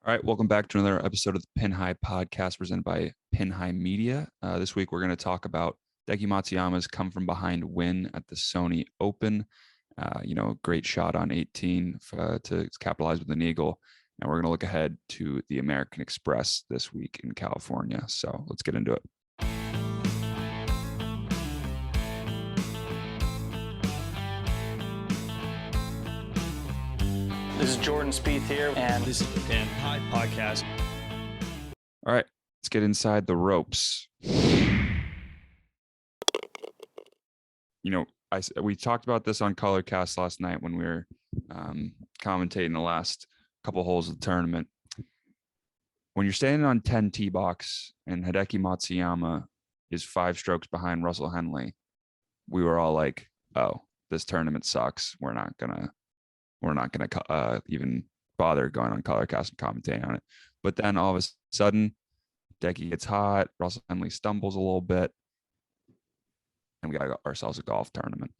All right, welcome back to another episode of the Pin High Podcast presented by Pin High Media. This week we're going to talk about Hideki Matsuyama's come from behind win at the Sony Open. Great shot on 18 to capitalize with an eagle. And we're going to look ahead to the American Express this week in California. So let's get into it. This is Jordan Spieth here, and this is the Pin High Podcast. All right, let's get inside the ropes. We talked about this on Colorcast last night when we were commentating the last couple holes of the tournament. When you're standing on 10 tee box and Hideki Matsuyama is 5 strokes behind Russell Henley, we were all like, "Oh, this tournament sucks. We're not gonna even bother going on Colorcast and commentating on it." But then all of a sudden, Hideki gets hot. Russell Henley stumbles a little bit, and we got ourselves a golf tournament.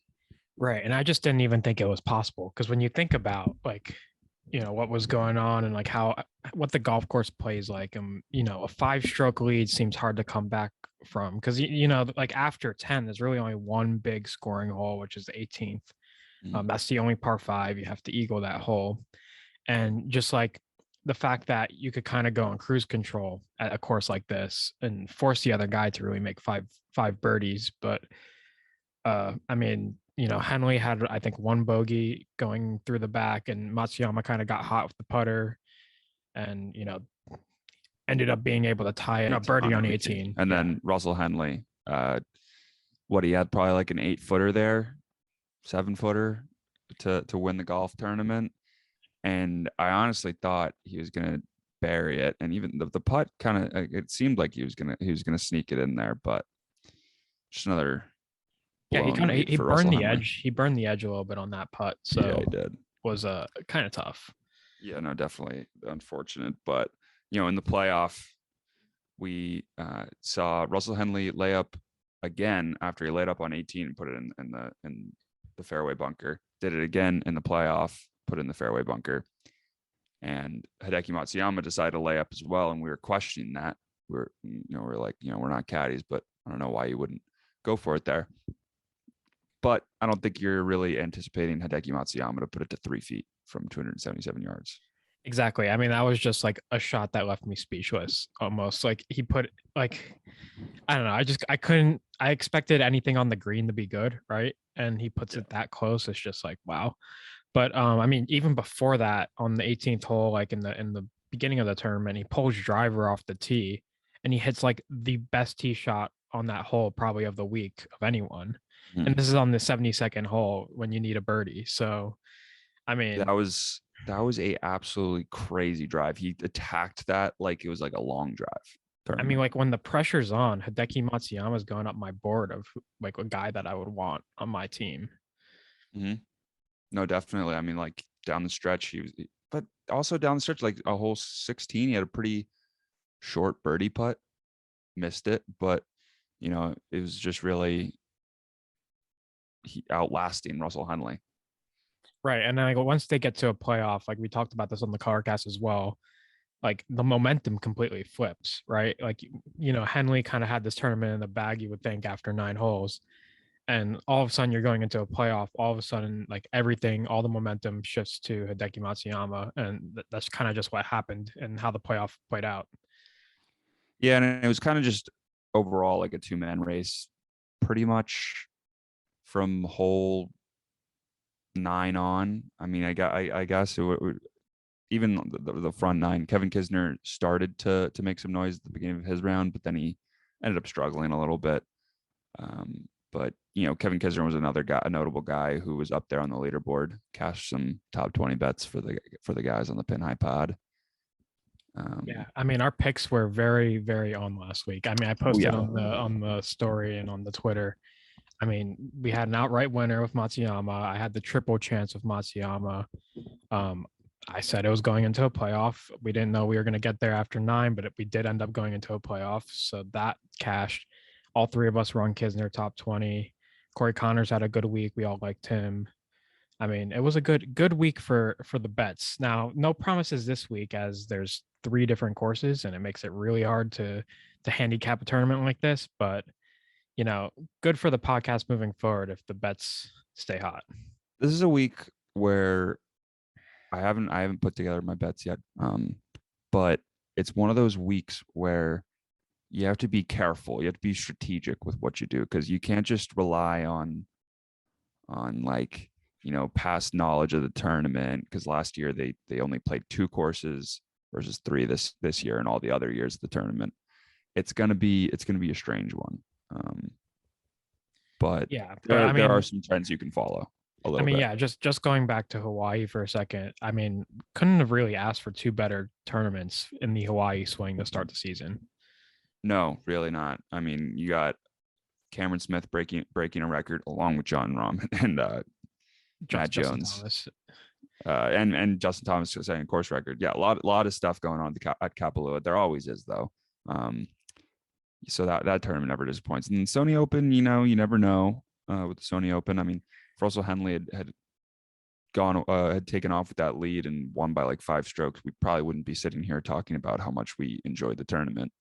Right. And I just didn't even think it was possible, because when you think about what was going on and what the golf course plays like, a 5-stroke lead seems hard to come back from, because after 10, there's really only one big scoring hole, which is the 18th. That's the only par 5. You have to eagle that hole. And just like the fact that you could kind of go on cruise control at a course like this and force the other guy to really make five birdies. But Henley had, I think, 1 bogey going through the back, and Matsuyama kind of got hot with the putter and, ended up being able to tie it, birdie on 18. And then Russell Henley, he had probably like an 8-footer there, 7-footer to win the golf tournament. And I honestly thought he was going to bury it. And even the putt kind of, it seemed like he was going to sneak it in there, but just another. Yeah, he burned the edge. He burned the edge a little bit on that putt. So yeah, he did. Was kind of tough. Yeah, no, definitely unfortunate. But, in the playoff, we saw Russell Henley lay up again after he laid up on 18 and put it in the fairway bunker. Did it again in the playoff, put it in the fairway bunker. And Hideki Matsuyama decided to lay up as well, and we were questioning that. We're like, we're not caddies, but I don't know why you wouldn't go for it there. But I don't think you're really anticipating Hideki Matsuyama to put it to 3 feet from 277 yards. Exactly. I mean, that was just like a shot that left me speechless almost. Like he put, I don't know. I expected anything on the green to be good, right? And he puts it that close. It's just like, wow. But even before that, on the 18th hole, like in the beginning of the tournament, he pulls driver off the tee and he hits like the best tee shot on that hole probably of the week of anyone. And this is on the 72nd hole when you need a birdie. So, I mean, that was a absolutely crazy drive. He attacked that like it was like a long drive. I mean, like when the pressure's on, Hideki Matsuyama is going up my board of like a guy that I would want on my team. Mm-hmm. No, definitely. I mean, like down the stretch, but also down the stretch, like a hole 16, he had a pretty short birdie putt, missed it, but it was just really outlasting Russell Henley. Right. And then once they get to a playoff, like we talked about this on the Colorcast as well, like the momentum completely flips, right? Like, Henley kind of had this tournament in the bag, you would think, after 9 holes. And all of a sudden you're going into a playoff. All of a sudden, like all the momentum shifts to Hideki Matsuyama. And that's kind of just what happened and how the playoff played out. Yeah. And it was kind of just overall like a 2-man race pretty much from hole 9 on. I mean, I guess it would, even the front 9, Kevin Kisner started to make some noise at the beginning of his round, but then he ended up struggling a little bit. But Kevin Kisner was another guy, a notable guy who was up there on the leaderboard, cashed some top 20 bets for the guys on the Pin High Pod. Yeah, I mean, our picks were very, very on last week. I mean, I posted on the story and on the Twitter. I mean, we had an outright winner with Matsuyama. I had the triple chance of Matsuyama. I said it was going into a playoff. We didn't know we were going to get there after 9, but we did end up going into a playoff. So that cashed. All 3 of us were on Kisner top 20. Corey Connors had a good week. We all liked him. I mean, it was a good week for the bets. Now, no promises this week as there's 3 different courses and it makes it really hard to handicap a tournament like this, but good for the podcast moving forward if the bets stay hot. This is a week where I haven't put together my bets yet. But it's one of those weeks where you have to be careful. You have to be strategic with what you do, because you can't just rely on like, past knowledge of the tournament, because last year they only played 2 courses versus 3 this year, and all the other years of the tournament. It's gonna be a strange one. But Yeah, there are some trends you can follow a little bit. Yeah, just going back to Hawaii for a second. I mean, couldn't have really asked for 2 better tournaments in the Hawaii swing to start the season. No, really not. I mean, you got Cameron Smith breaking a record along with John Rahm and Matt Jones. And Justin Thomas setting a course record. Yeah, a lot of stuff going on at Kapalua. There always is, though. So that tournament never disappoints. And Sony Open, you never know with the Sony Open. I mean, if Russell Henley had taken off with that lead and won by like 5 strokes, we probably wouldn't be sitting here talking about how much we enjoyed the tournament.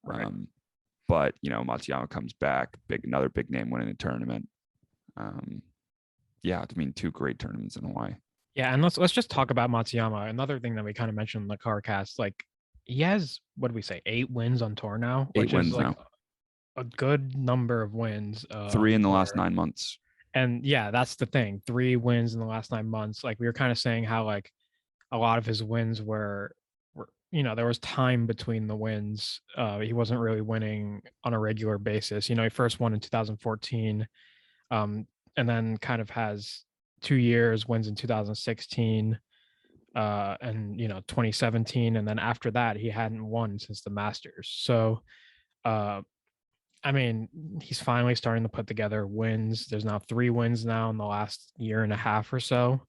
Right. But Matsuyama comes back, another big name winning a tournament. Yeah, I mean, 2 great tournaments in Hawaii. Yeah, and let's just talk about Matsuyama. Another thing that we kind of mentioned in the CarCast, like he has, what did we say, 8 wins on tour now, 8 wins is like now. A good number of wins. 3 in the last 9 months. And yeah, that's the thing. 3 wins in the last 9 months. Like we were kind of saying how like a lot of his wins were there was time between the wins. He wasn't really winning on a regular basis. He first won in 2014, and then kind of has 2 years, wins in 2016, and 2017, and then after that he hadn't won since the Masters. So I mean, he's finally starting to put together wins. There's now 3 wins now in the last year and a half or so.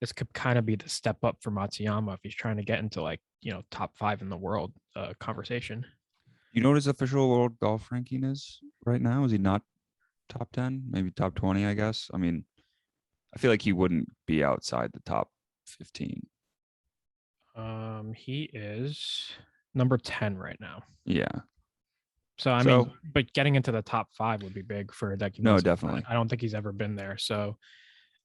This could kind of be the step up for Matsuyama if he's trying to get into like, top 5 in the world conversation. You know what his official world golf ranking is right now? Is he not top 10? Maybe top 20, I guess. I mean, I feel like he wouldn't be outside the top 15. He is number 10 right now. Yeah. So I mean, but getting into the top 5 would be big for Hideki Matsuyama. No, definitely. I don't think he's ever been there. So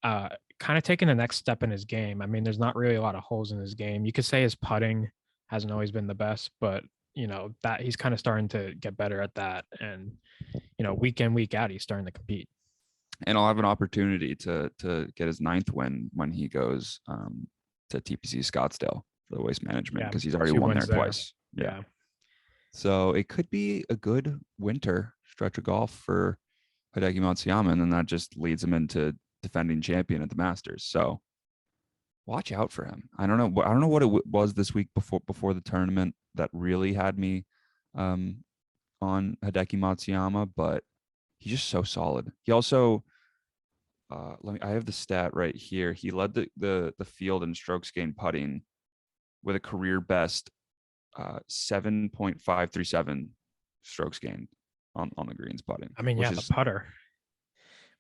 kind of taking the next step in his game. I mean, there's not really a lot of holes in his game. You could say his putting hasn't always been the best, but that he's kind of starting to get better at that. And week in, week out, he's starting to compete. And I'll have an opportunity to get his 9th win when he goes to TPC Scottsdale for the Waste Management, because he's already won there twice. Yeah. So it could be a good winter stretch of golf for Hideki Matsuyama, and then that just leads him into defending champion at the Masters. So watch out for him. I don't know what it was this week before the tournament that really had me on Hideki Matsuyama, but he's just so solid. He also I have the stat right here. He led the field in strokes gained putting with a career best 7.537 strokes gained on the greens putting. I mean, the putter.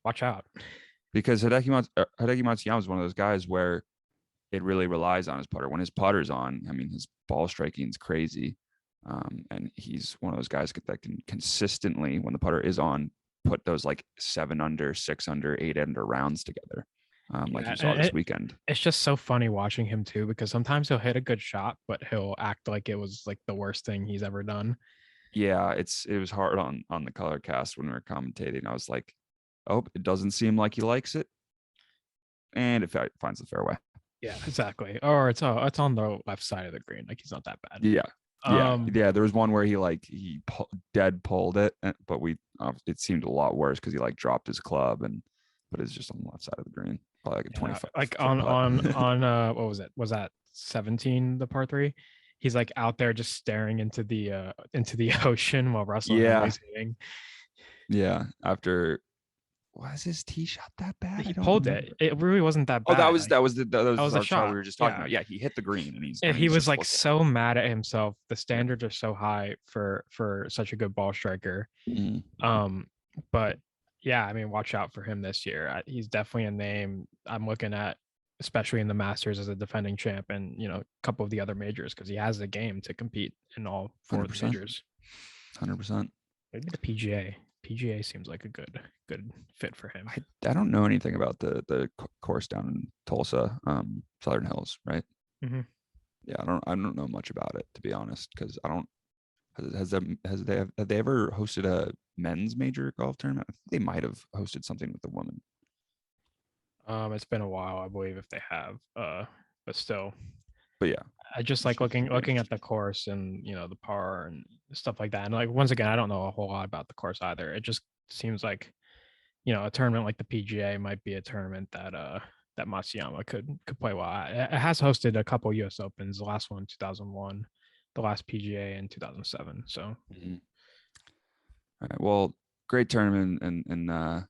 Watch out. Because Hideki Matsuyama is one of those guys where it really relies on his putter. When his putter's on, I mean, his ball striking is crazy. And he's one of those guys that can consistently, when the putter is on, put those like 7 under, 6 under, 8 under rounds together. Like you saw this weekend. It's just so funny watching him too, because sometimes he'll hit a good shot, but he'll act like it was like the worst thing he's ever done. Yeah, it was hard on the color cast when we were commentating. I was like, oh, it doesn't seem like he likes it. And if it finds the fairway. Yeah, exactly. Or it's on the left side of the green. Like he's not that bad. Yeah. Yeah. There was one where he dead pulled it, but it seemed a lot worse because he like dropped his club, but it's just on the left side of the green. Probably like a 25. Like on what was it? Was that 17, the par 3? He's like out there just staring into the ocean while Russell is hitting. Yeah. After, was his tee shot that bad? He pulled it. It really wasn't that bad. Oh, that was the shot we were just talking about. Yeah, he hit the green and he was like so mad at himself. The standards are so high for such a good ball striker. Mm-hmm. But Yeah, I mean, watch out for him this year. He's definitely a name I'm looking at, especially in the Masters as a defending champ, and a couple of the other majors, because he has the game to compete in all four of the 100%. majors. 100%. Maybe the PGA. PGA seems like a good fit for him. I don't know anything about the course down in Tulsa, Southern Hills, right? Mm-hmm. Yeah, I don't know much about it, to be honest, because I don't. Have they ever hosted a men's major golf tournament? I think they might have hosted something with the women. It's been a while, I believe, if they have. But still, But yeah, I just like looking at the course and the par and stuff like that. And like once again, I don't know a whole lot about the course either. It just seems like a tournament like the PGA might be a tournament that that Matsuyama could play well. It has hosted a couple US Opens. The last one 2001, the last PGA in 2007. So. all right. Well, great tournament and at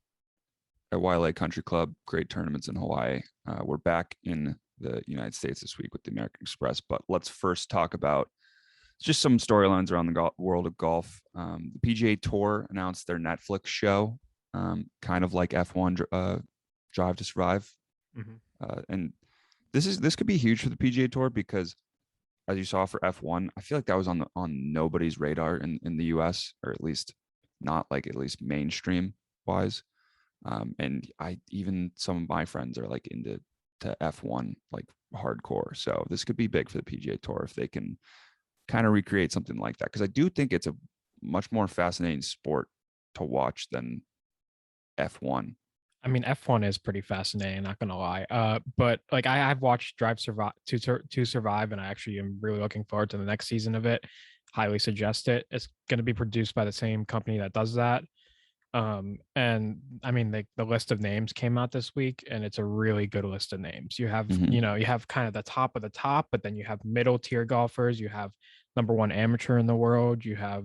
Wailea Country Club. Great tournaments in Hawaii. We're back in the United States this week with the American Express, but let's first talk about just some storylines around the world of golf. The PGA Tour announced their Netflix show, kind of like F1 Drive to Survive. And this could be huge for the PGA Tour because, as you saw for F1, I feel like that was on nobody's radar in the US, or at least not like at least mainstream wise. And even some of my friends are like into F1 like hardcore. So this could be big for the PGA Tour if they can kind of recreate something like that, because I do think it's a much more fascinating sport to watch than F1. I mean, F1 is pretty fascinating, not gonna lie. But like I've watched Drive to Survive, and I actually am really looking forward to the next season of it. Highly suggest it. It's going to be produced by the same company that does that. And I mean, the list of names came out this week, and it's a really good list of names. You have you have kind of the top of the top, but then you have middle tier golfers. You have number one amateur in the world. You have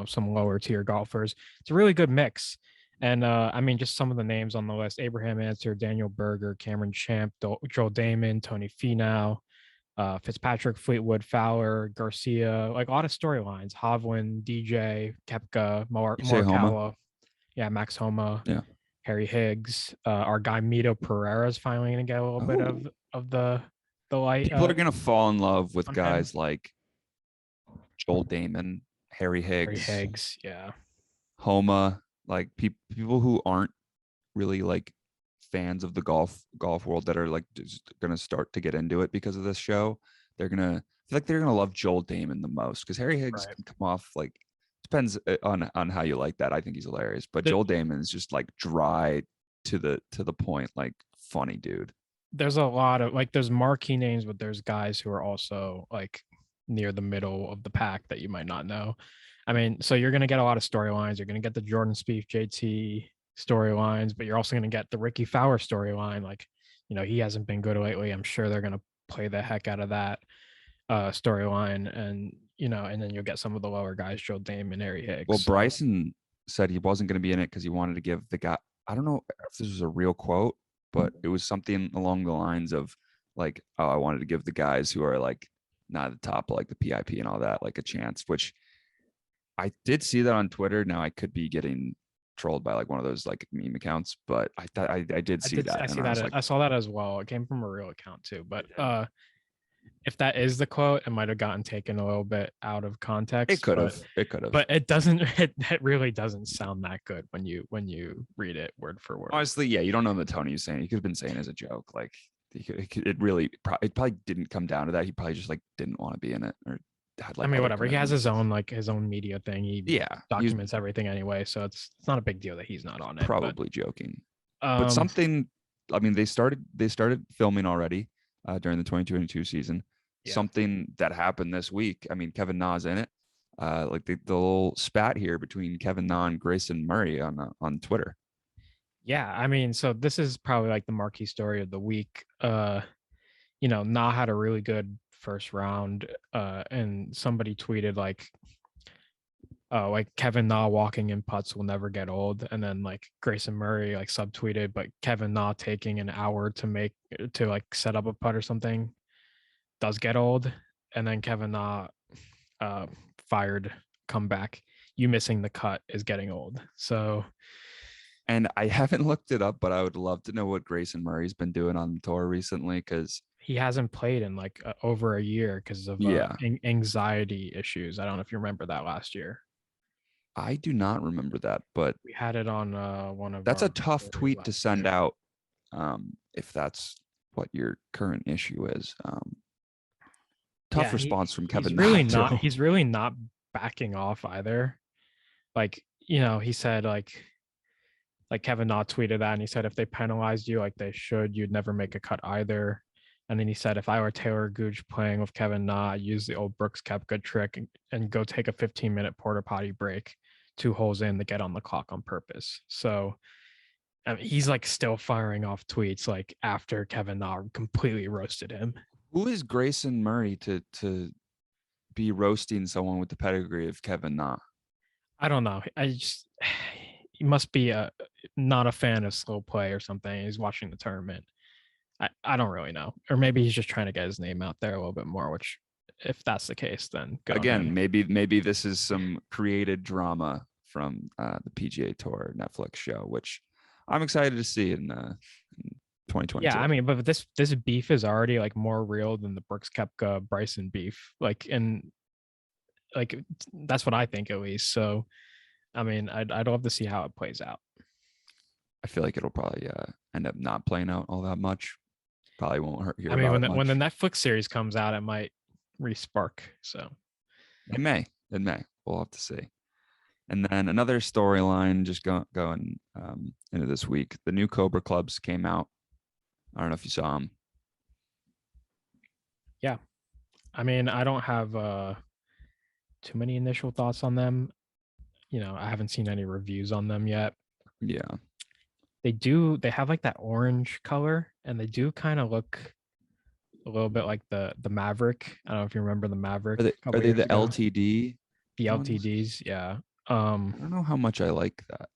some lower tier golfers. It's a really good mix. And I mean, just some of the names on the list: Abraham Ancer, Daniel Berger, Cameron Champ, Joel Damon, Tony Finau, Fitzpatrick, Fleetwood, Fowler, Garcia. Like a lot of storylines: Hadwin, DJ, Kepka, Morikawa. Yeah, Max Homa. Yeah. Harry Higgs. Our guy Mito Pereira is finally going to get a little bit of the light. People are going to fall in love with guys him. like Joel Damon, Harry Higgs, yeah, Homa, like people who aren't really like fans of the golf world that are like just going to start to get into it because of this show. They're going to feel like they're going to love Joel Damon the most, because Harry Higgs can come off like, depends on how you like that. I think he's hilarious, but Joel Damon is just like dry to the point, like funny dude. There's a lot of like, there's marquee names, but there's guys who are also like near the middle of the pack that you might not know. I mean, so you're going to get a lot of storylines. You're going to get the Jordan Spieth JT storylines, but you're also going to get the Ricky Fowler storyline. Like, he hasn't been good lately. I'm sure they're going to play the heck out of that storyline, and and then you'll get some of the lower guys, Joe Damon, Harry Higgs. Well, Bryson said he wasn't going to be in it because he wanted to give the guy, I don't know if this was a real quote, but it was something along the lines of like, oh, I wanted to give the guys who are like not at the top, like the PIP and all that, like a chance, which I did see that on Twitter. Now I could be getting trolled by like one of those like meme accounts, but I thought I did see that. I see that. I saw that as well. It came from a real account too, but if that is the quote, it might have gotten taken a little bit out of context. It could have. But it doesn't. It really doesn't sound that good when you read it word for word. Honestly, yeah, you don't know the tone he's saying. He could have been saying it as a joke. Like it probably didn't come down to that. He probably just like didn't want to be in it, or had like. I mean, whatever. He has his own media thing. He documents he's everything anyway, so it's not a big deal that he's not on it. Probably joking, but something. I mean, they started filming already during the 2022 season. Yeah. Something that happened this week. I mean, Kevin Na's in it. Like the little spat here between Kevin Na and Grayson Murray on Twitter. Yeah, I mean, so this is probably like the marquee story of the week. Na had a really good first round, and somebody tweeted like Kevin Na walking in putts will never get old, and then like Grayson Murray like subtweeted, but Kevin Na taking an hour to like set up a putt or something does get old. And then Kevin Na fired comeback, you missing the cut is getting old. So And I haven't looked it up, but I would love to know what Grayson Murray's been doing on the tour recently, because He hasn't played in like over a year because of Yeah. anxiety issues. I don't know if you remember that last year. I do not remember that, but We had it on one of that's our a tough stories tweet to last send year. out, if that's what your current issue is. Tough Yeah, response from Kevin he's really Na, not. too. He's really not backing off either. Like, he said like Kevin Na tweeted that, and he said if they penalized you like they should, you'd never make a cut either. And then he said if I were Taylor Gooch playing with Kevin Na, I'd use the old Brooks Koepka trick and go take a 15-minute porta potty break 2 holes in to get on the clock on purpose. So I mean, he's like still firing off tweets like after Kevin Na completely roasted him. Who is Grayson Murray to be roasting someone with the pedigree of Kevin Na? I don't know. He must be not a fan of slow play or something. He's watching the tournament. I don't really know. Or maybe he's just trying to get his name out there a little bit more, which if that's the case, then good on Again, him. maybe this is some created drama from the PGA Tour Netflix show, which I'm excited to see in 2022. Yeah, I mean, but this beef is already like more real than the Brooks Koepka Bryson beef. Like that's what I think at least. So I mean, I'd love to see how it plays out. I feel like it'll probably end up not playing out all that much. Probably won't hear I mean, about when it when the much. Netflix series comes out, it might respark. So It may. We'll have to see. And then another storyline just going into this week. The new Cobra clubs came out. I don't know if you saw them. yeah, I mean, I don't have too many initial thoughts on them. I haven't seen any reviews on them yet. Yeah. They have like that orange color, and they do kind of look a little bit like the Maverick. I don't know if you remember the Maverick Are they, a couple are they years the ago. LTD? The ones? LTDs, yeah. I don't know how much I like that.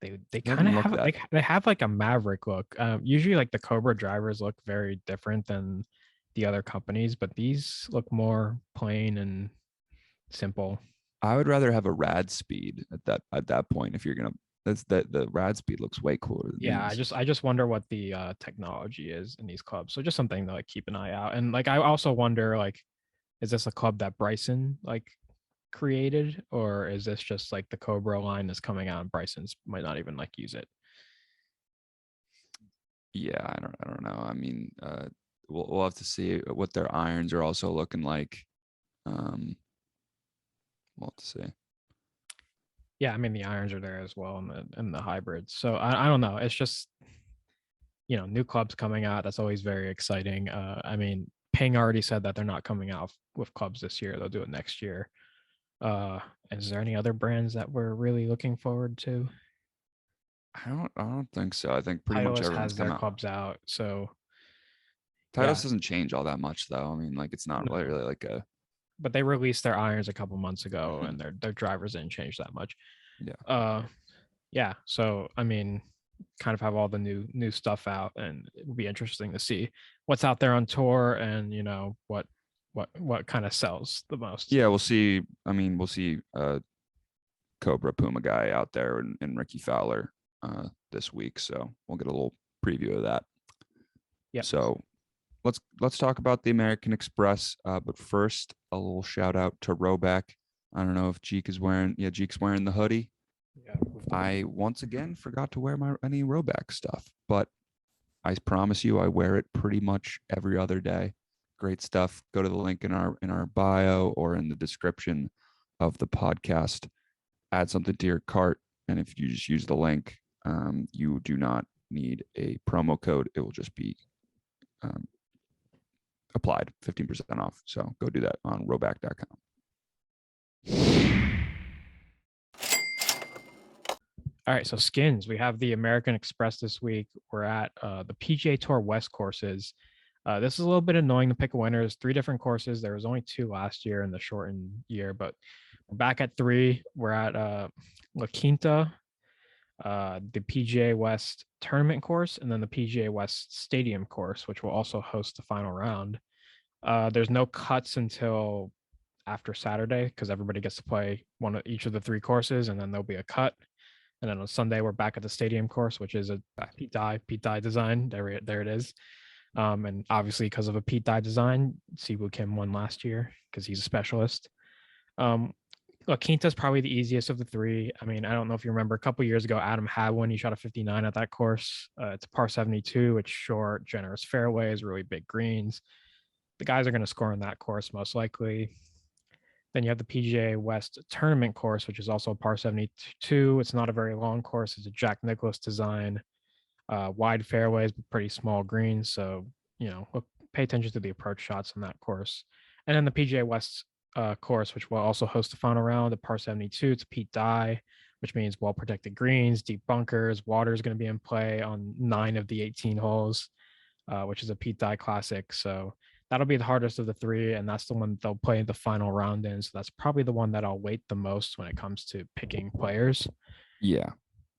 They I kind haven't of looked have at like it. they have like a Maverick look. Usually like the Cobra drivers look very different than the other companies, but these look more plain and simple. I would rather have a rad speed at that point. If you're gonna, that's the rad speed looks way cooler than Yeah, these. I just wonder what the technology is in these clubs. So just something to like keep an eye out. And like I also wonder like, is this a club that Bryson like created, or is this just like the Cobra line that's coming out and Bryson's might not even like use it? Yeah, I don't know. I mean, we'll have to see what their irons are also looking like. We'll have to see. Yeah, I mean the irons are there as well in the hybrids. So I don't know. It's just new clubs coming out. That's always very exciting. I mean, Ping already said that they're not coming out with clubs this year. They'll do it next year. Is there any other brands that we're really looking forward to? I don't think so. I think pretty much Titleist everyone's has their come out. clubs out. So yeah, Titles doesn't change all that much though. I mean, like it's not no, really like a but they released their irons a couple months ago, and their drivers didn't change that much. yeah. Yeah. So I mean, kind of have all the new stuff out, and it will be interesting to see what's out there on tour, and what kind of sells the most. Yeah, we'll see. I mean, we'll see Cobra Puma guy out there and Ricky Fowler this week. So we'll get a little preview of that. Yeah. So let's talk about the American Express. But first, a little shout out to Roback. I don't know if Jeek's wearing the hoodie. Yeah. I once again forgot to wear any Roback stuff, but I promise you I wear it pretty much every other day. Great stuff. Go to the link in our bio or in the description of the podcast. Add something to your cart, and if you just use the link, you do not need a promo code. It will just be applied 15% off. So go do that on roback.com. All right, so skins. We have the American Express this week. We're at the PGA Tour West courses. This is a little bit annoying to pick winners. 3 different courses. There was only 2 last year in the shortened year, but we're back at 3. We're at La Quinta, the PGA West Tournament course, and then the PGA West Stadium course, which will also host the final round. There's no cuts until after Saturday because everybody gets to play one of each of the 3 courses, and then there'll be a cut. And then on Sunday, we're back at the stadium course, which is a Pete Dye design. There it is. And obviously, because of a Pete Dye design, Siwoo Kim won last year because he's a specialist. Look, Quinta's probably the easiest of the three. I mean, I don't know if you remember a couple years ago, Adam Hadwin, he shot a 59 at that course. It's a par 72. It's short, generous fairways, really big greens. The guys are going to score on that course most likely. Then you have the PGA West Tournament course, which is also a par 72. It's not a very long course. It's a Jack Nicklaus design, wide fairways, but pretty small greens. So, pay attention to the approach shots on that course. And then the PGA West course, which will also host the final round, the par 72. It's Pete Dye, which means well-protected greens, deep bunkers. Water is going to be in play on 9 of the 18 holes, which is a Pete Dye classic. So that'll be the hardest of the three, and that's the one they'll play the final round in. So that's probably the one that I'll weight the most when it comes to picking players. Yeah.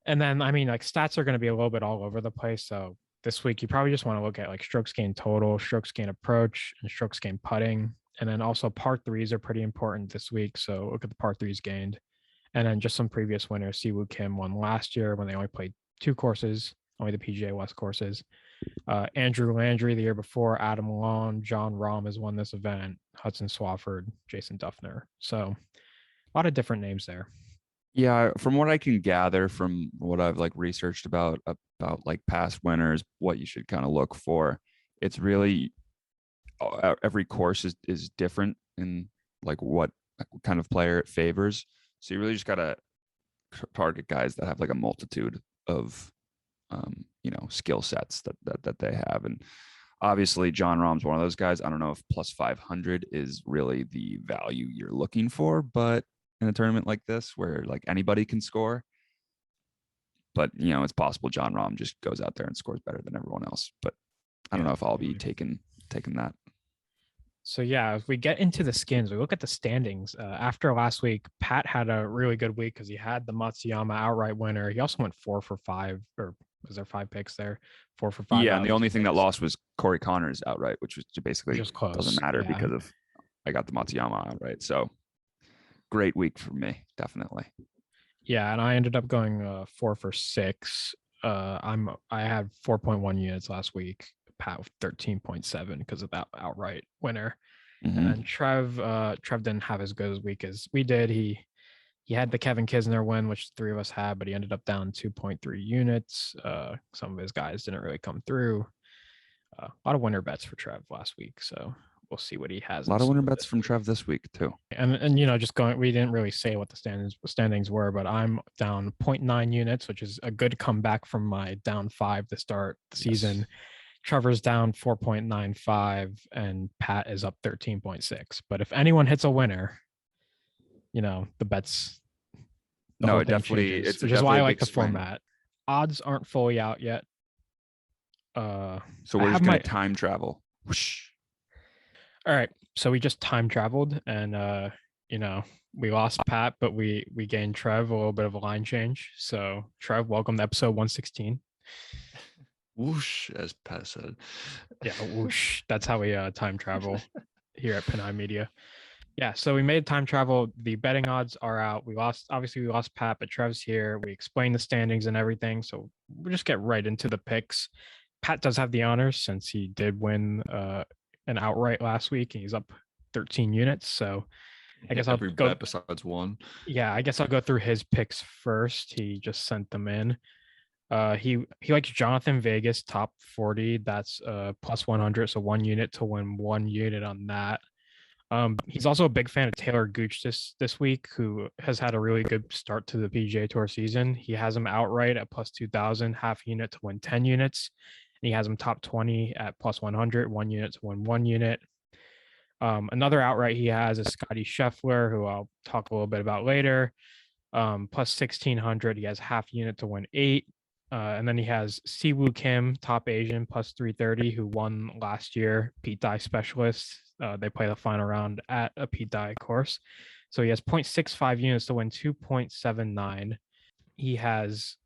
And then, I mean, like stats are going to be a little bit all over the place. So this week, you probably just want to look at like strokes gained total, strokes gained approach, and strokes gained putting. And then also par threes are pretty important this week. So look at the par threes gained. And then just some previous winners. Siwoo Kim won last year when they only played 2 courses, only the PGA West courses. Andrew Landry the year before, Adam Long, John Rahm has won this event, Hudson Swafford, Jason Duffner. So a lot of different names there. Yeah, from what I can gather from what I've like researched about like past winners, what you should kind of look for, it's really every course is different in like what kind of player it favors. So you really just gotta target guys that have like a multitude of skill sets that they have. And obviously John Rahm's one of those guys. I don't know if plus 500 is really the value you're looking for, but in a tournament like this where like anybody can score, but it's possible John Rahm just goes out there and scores better than everyone else. But I don't know if I'll be taking that. So yeah, if we get into the skins, we look at the standings. After last week, Pat had a really good week because he had the Matsuyama outright winner. He also went 4 for 5, or was there 5 picks there? 4 for 5. Yeah, and the only thing that lost was Corey Connors outright, which was basically just close. Doesn't matter because of I got the Matsuyama outright. So great week for me, definitely. Yeah, and I ended up going 4 for 6. I had 4.1 units last week. Pat with 13.7 because of that outright winner. Mm-hmm. And then Trev didn't have as good a week as we did. He had the Kevin Kisner win, which the 3 of us had, but he ended up down 2.3 units. Some of his guys didn't really come through. A lot of winner bets for Trev last week, so we'll see what he has. A lot of winner bets from Trev this week too. And just going, we didn't really say what the standings were, but I'm down 0.9 units, which is a good comeback from my down 5 to start the season. Yes. Trevor's down 4.95 and Pat is up 13.6. But if anyone hits a winner, the bets. No, it definitely. Changes, which is why I like the format. Odds aren't fully out yet. So we're just gonna time travel. Whoosh. All right. So we just time traveled and we lost Pat, but we gained Trev, a little bit of a line change. So Trev, welcome to episode 116. Whoosh, as Pat said. Yeah, whoosh. That's how we time travel here at Pga Media. Yeah, so we made time travel. The betting odds are out. We lost Pat, but Trev's here. We explained the standings and everything. So we'll just get right into the picks. Pat does have the honors since he did win an outright last week and he's up 13 units. So I guess I'll go besides one. Yeah, I guess I'll go through his picks first. He just sent them in. He likes Jonathan Vegas top 40. That's plus 100, so 1 unit to win 1 unit on that. He's also a big fan of Taylor Gooch this week, who has had a really good start to the PGA Tour season. He has him outright at plus 2,000, half unit to win 10 units. And he has him top 20 at plus 100, 1 unit to win 1 unit. Another outright he has is Scotty Scheffler, who I'll talk a little bit about later. Plus 1,600, he has half unit to win 8. And then he has Siwoo Kim, top Asian, plus 330, who won last year, Pete Dye specialist. They play the final round at a Pete Dye course. So he has 0.65 units to win 2.79. He has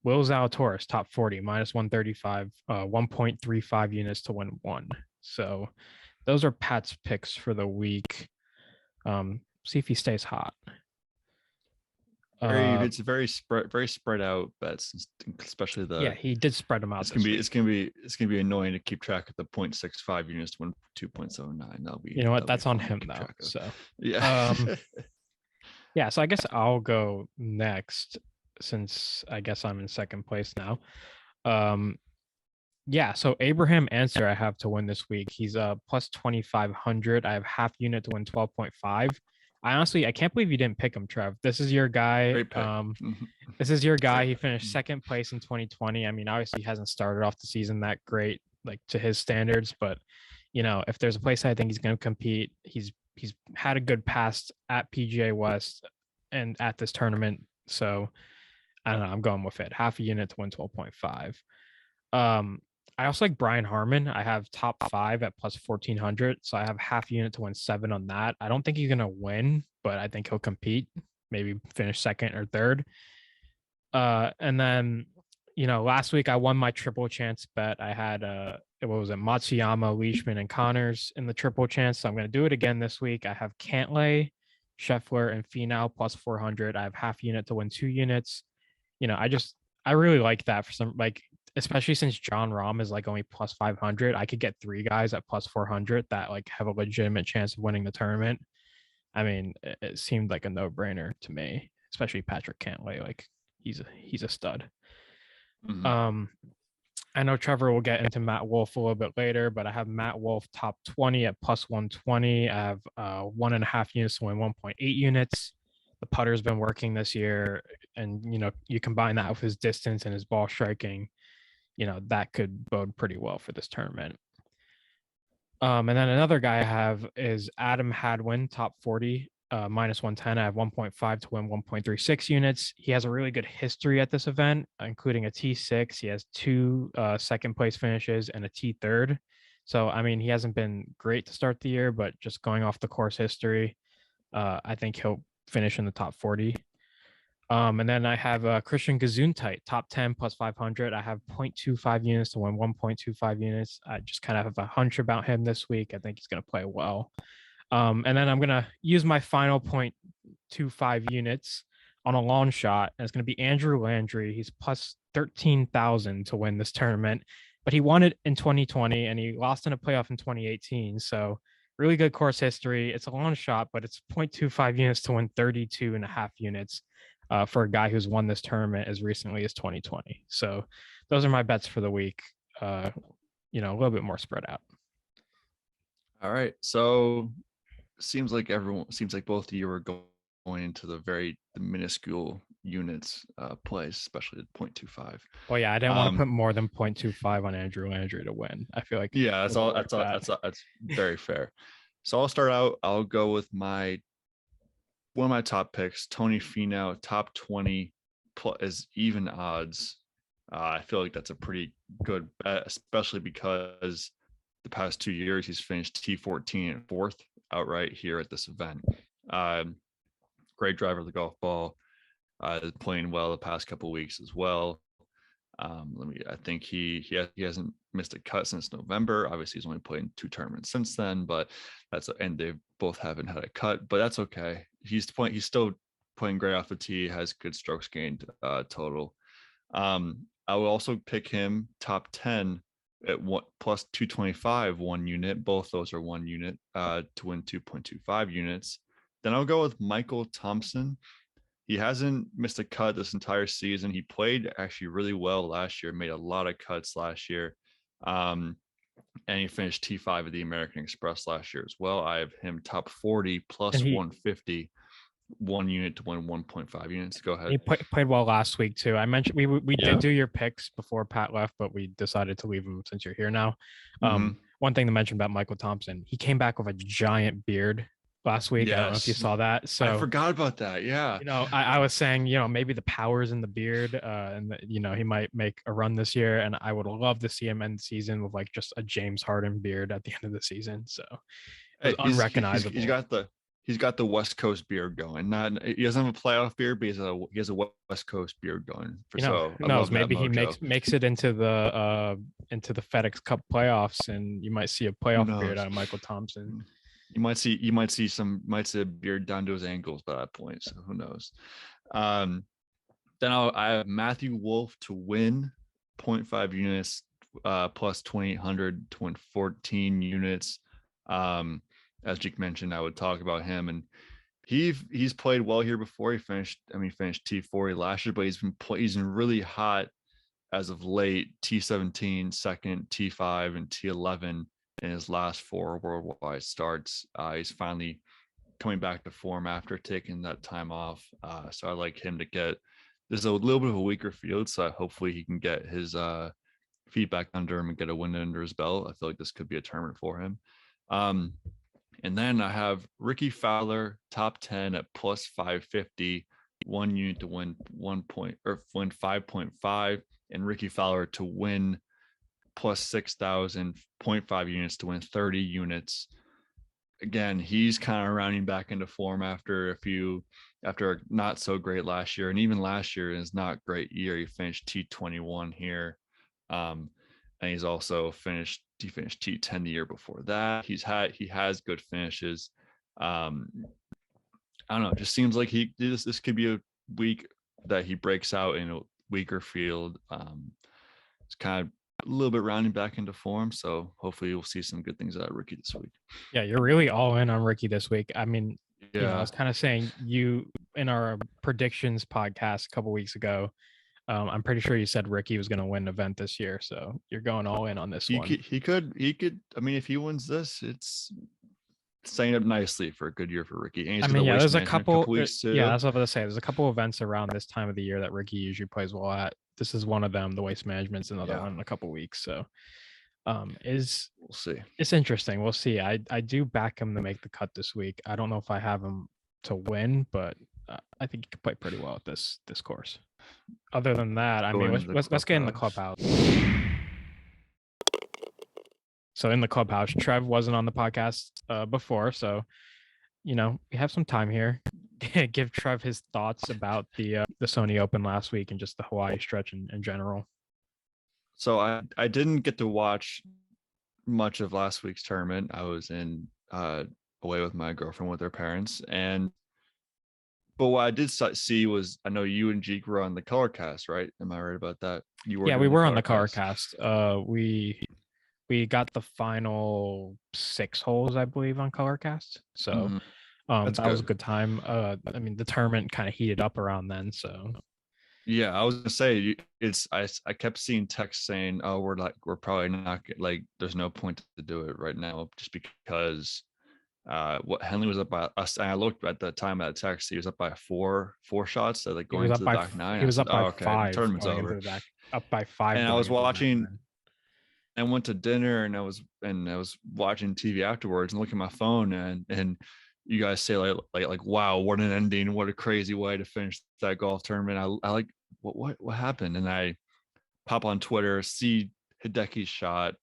Will Zalatoris, top 40, minus 135, 1.35 units to win 1. So those are Pat's picks for the week. See if he stays hot. It's very spread out bets, especially the. Yeah, he did spread them out. It's gonna be annoying to keep track of the 0.65 units to win 2.79. That'll be. You know what? That's on fun to him keep though. track of. So Yeah. yeah. So I guess I'll go next since I guess I'm in second place now. Yeah. So Abraham Answer I have to win this week. He's plus 2,500. I have half unit to win 12.5. I can't believe you didn't pick him, Trev. This is your guy. Great pick. This is your guy. He finished second place in 2020. I mean, obviously he hasn't started off the season that great, like to his standards, but if there's a place I think he's going to compete, he's had a good past at PGA West and at this tournament. So I don't know. I'm going with it. Half a unit to win 12.5. I also like Brian Harmon. I have top 5 at plus 1,400. So I have half unit to win 7 on that. I don't think he's going to win, but I think he'll compete, maybe finish second or third. And then, last week I won my triple chance bet. I had, Matsuyama, Leishman, and Connors in the triple chance. So I'm going to do it again this week. I have Cantlay, Scheffler, and Fenow plus 400. I have half unit to win 2 units. I really like that for some, especially since John Rahm is only plus 500, I could get 3 guys at plus 400 that have a legitimate chance of winning the tournament. I mean, it seemed like a no-brainer to me, especially Patrick Cantlay. He's a stud. Mm-hmm. I know Trevor will get into Matt Wolff a little bit later, but I have Matt Wolff top 20 at plus 120. I have 1.5 units to win 1.8 units. The putter's been working this year, and you combine that with his distance and his ball striking, that could bode pretty well for this tournament. And then another guy I have is Adam Hadwin, top 40, minus 110. I have 1.5 to win 1.36 units. He has a really good history at this event, including a T6. He has 2 second place finishes and a T3rd. So, I mean, he hasn't been great to start the year, but just going off the course history, I think he'll finish in the top 40. And then I have Christian Gesundheit, top 10 plus 500. I have 0.25 units to win 1.25 units. I just kind of have a hunch about him this week. I think he's going to play well. And then I'm going to use my final 0.25 units on a long shot. And it's going to be Andrew Landry. He's plus 13,000 to win this tournament, but he won it in 2020 and he lost in a playoff in 2018. So really good course history. It's a long shot, but it's 0.25 units to win 32.5 units. For a guy who's won this tournament as recently as 2020. So those are my bets for the week. A little bit more spread out. All right. So seems like both of you are going into the minuscule units plays, especially the 0.25. Well, yeah, I didn't want to put more than 0.25 on Andrew Landry to win. I feel like that's very fair. So I'll start out. I'll go with one of my top picks, Tony Fenow, top 20 is even odds. I feel like that's a pretty good bet, especially because the past 2 years he's finished T14 and 4th outright here at this event. Great driver of the golf ball, playing well the past couple of weeks as well. I think he hasn't missed a cut since November. Obviously, he's only played in 2 tournaments since then, but and they both haven't had a cut, but that's okay. He's still playing great off the tee, has good strokes gained total. I will also pick him top 10 at plus 225, 1 unit. Both those are 1 unit to win 2.25 units. Then I'll go with Michael Thompson. He hasn't missed a cut this entire season. He played actually really well last year, made a lot of cuts last year. And he finished T5 of the American Express last year as well. I have him top 40 plus 150, 1 unit to win 1.5 units. Go ahead. He played well last week too. I mentioned we did do your picks before Pat left, but we decided to leave him since you're here now. One thing to mention about Michael Thompson, he came back with a giant beard last week. Yes. I don't know if you saw that. So I forgot about that. Yeah. I was saying, maybe the power's in the beard, and he might make a run this year. And I would love to see him end the season with just a James Harden beard at the end of the season. So it's unrecognizable. He's got the West Coast beard going. He doesn't have a playoff beard, but he has a West Coast beard going. Who knows? Maybe he makes it into the FedEx Cup playoffs, and you might see a playoff beard out of Michael Thompson. You might see a beard down to his ankles by that point. So who knows? Then I have Matthew Wolf to win 0.5 units, plus 2,800 to win 14 units. As Jake mentioned, I would talk about him, and he's played well here before. He finished T40 last year, but he's been really hot as of late. T17 second, T5, and T11 in his last 4 worldwide starts. He's finally coming back to form after taking that time off. So I like him to get. There's a little bit of a weaker field, so hopefully he can get his feedback under him and get a win under his belt. I feel like this could be a tournament for him. And then I have Ricky Fowler, top 10 at plus 550, 1 unit to win 5.5, and Ricky Fowler to win plus 6,000, 0.5 units to win 30 units. Again, he's kind of rounding back into form after a not so great last year. And even last year is not great year. He finished T21 here. And he's also finished T10 the year before that. He has good finishes. I don't know. It just seems like this could be a week that he breaks out in a weaker field. It's kind of a little bit rounding back into form. So hopefully we'll see some good things out of Ricky this week. Yeah, you're really all in on Ricky this week. I mean, Yeah. I was kind of saying you in our predictions podcast a couple weeks ago. I'm pretty sure you said Ricky was going to win an event this year, so you're going all in on this one. He could. I mean, if he wins this, it's setting up nicely for a good year for Ricky. And there's a couple weeks too. Yeah, that's what I was going to say. There's a couple events around this time of the year that Ricky usually plays well at. This is one of them. The waste management's another one in a couple weeks. So, we'll see. It's interesting. We'll see. I do back him to make the cut this week. I don't know if I have him to win, but I think he could play pretty well at this course. Other than that, I mean, let's get in the clubhouse. So in the clubhouse, Trev wasn't on the podcast before, so we have some time here. Give Trev his thoughts about the Sony Open last week and just the Hawaii stretch in general. So I didn't get to watch much of last week's tournament. I was in away with my girlfriend with her parents, but what I did see was, I know you and Jeek were on the color cast, right? Am I right about that? We were on the color cast. We got the final 6 holes, I believe, on color cast. So that was a good time. I mean, the tournament kind of heated up around then. So yeah, I was gonna say I kept seeing texts saying, "Oh, we're probably not there's no point to do it right now, just because." What Henley was up by us, and I looked at the time of that text. He was up by four shots, so going into the back 9. He was up by 5. The tournament's over. Up by 5. And I was watching. I went to dinner, and I was watching TV afterwards, and looking at my phone, and you guys say like wow, what an ending, what a crazy way to finish that golf tournament. I like what happened, and I pop on Twitter, see Hideki's shot.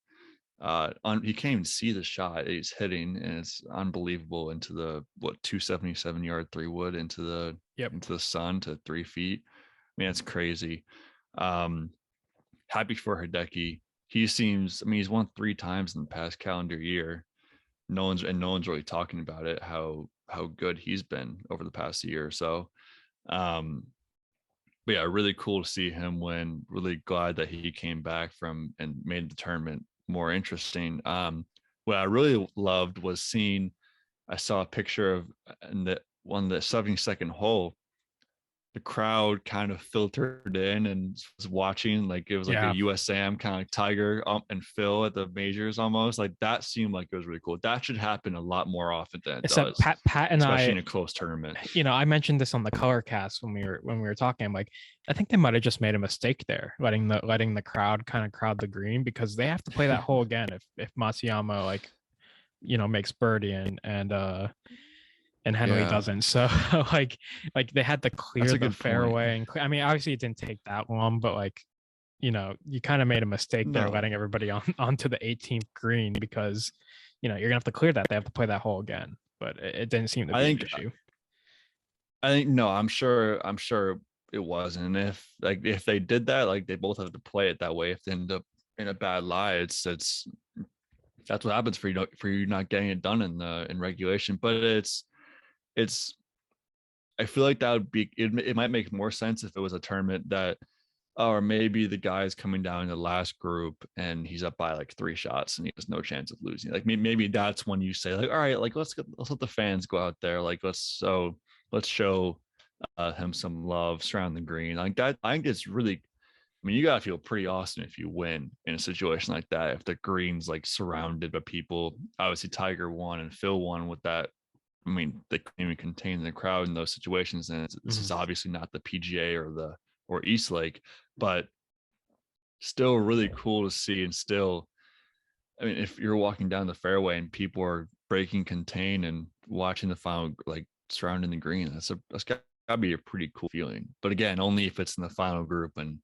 He can't even see the shot he's hitting, and it's unbelievable into the 277 yard 3-wood into the sun to 3 feet. I mean, it's crazy. Happy for Hideki. He seems, he's won 3 times in the past calendar year. No one's really talking about it, how good he's been over the past year or so. But yeah, really cool to see him win. Really glad that he came back from and made the tournament more interesting. What I really loved was I saw a picture of the 72nd hole. The crowd kind of filtered in and was watching, like it was like a USAM kind of like Tiger and Phil at the majors almost. Like that seemed like it was really cool. That should happen a lot more often than it does. Pat and especially I, in a close tournament. I mentioned this on the color cast when we were talking. I'm like, I think they might have just made a mistake there, letting the crowd kind of crowd the green, because they have to play that hole again if Matsuyama makes birdie and Henley doesn't. So like they had to clear the fairway and obviously it didn't take that long, but you kind of made a mistake there, letting everybody onto the 18th green, because you're gonna have to clear that. They have to play that hole again, but it didn't seem to be an issue. I think no, I'm sure it wasn't. If they did that, they both have to play it that way. If they end up in a bad lie, it's that's what happens for you not getting it done in regulation. But I feel like that would be it might make more sense if it was a tournament that, or maybe the guy's coming down in the last group and he's up by like 3 shots and he has no chance of losing. Like maybe that's when you say like, all right, like let's let the fans go out there. Like let's show him some love surround the green. Like that, I think it's really, I mean, you gotta feel pretty awesome if you win in a situation like that. If the green's like surrounded by people, obviously Tiger won and Phil won with that. I mean, they couldn't even contain the crowd in those situations. And this is obviously not the PGA or East Lake, but still really cool to see. And still, I mean, if you're walking down the fairway and people are breaking contain and watching the final, like surrounding the green, that's gotta be a pretty cool feeling. But again, only if it's in the final group and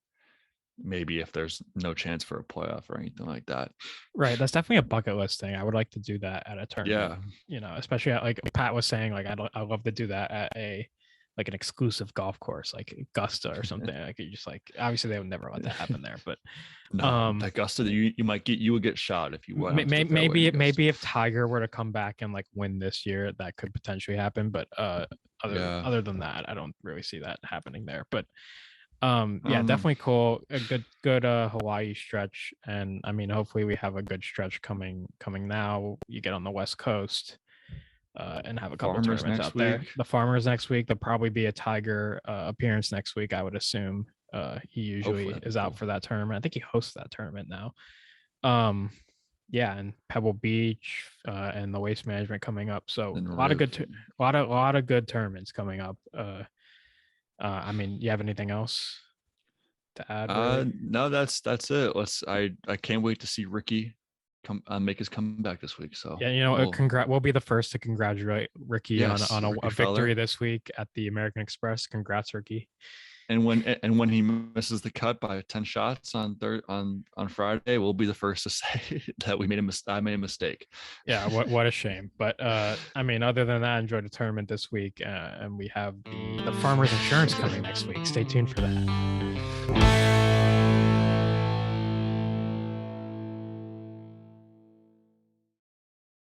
maybe if there's no chance for a playoff or anything like that. Right. That's definitely a bucket list thing. I would like to do that at a tournament. Yeah. Especially at, like Pat was saying, like I love to do that at a like an exclusive golf course like Augusta or something. Like you just like obviously they would never let that happen there. But Augusta, you would get shot if you went. Maybe if Tiger were to come back and like win this year, that could potentially happen. But other than that, I don't really see that happening there. But definitely cool. A good Hawaii stretch. And I mean, hopefully we have a good stretch coming now. You get on the West Coast and have a couple tournaments out there. The Farmers next week. There'll probably be a Tiger appearance next week, I would assume. He usually is out for that tournament. I think he hosts that tournament now. And Pebble Beach and the Waste Management coming up. So a lot of good tournaments coming up. I mean, you have anything else to add? Really? No, that's it. I can't wait to see Ricky come make his comeback this week. So yeah, we'll be the first to congratulate Ricky on a victory this week at the American Express. Congrats, Ricky. And when he misses the cut by 10 shots on Friday, we'll be the first to say that I made a mistake. Yeah, what a shame. But I mean, other than that, enjoy the tournament this week, and we have the Farmers Insurance coming next week. Stay tuned for that.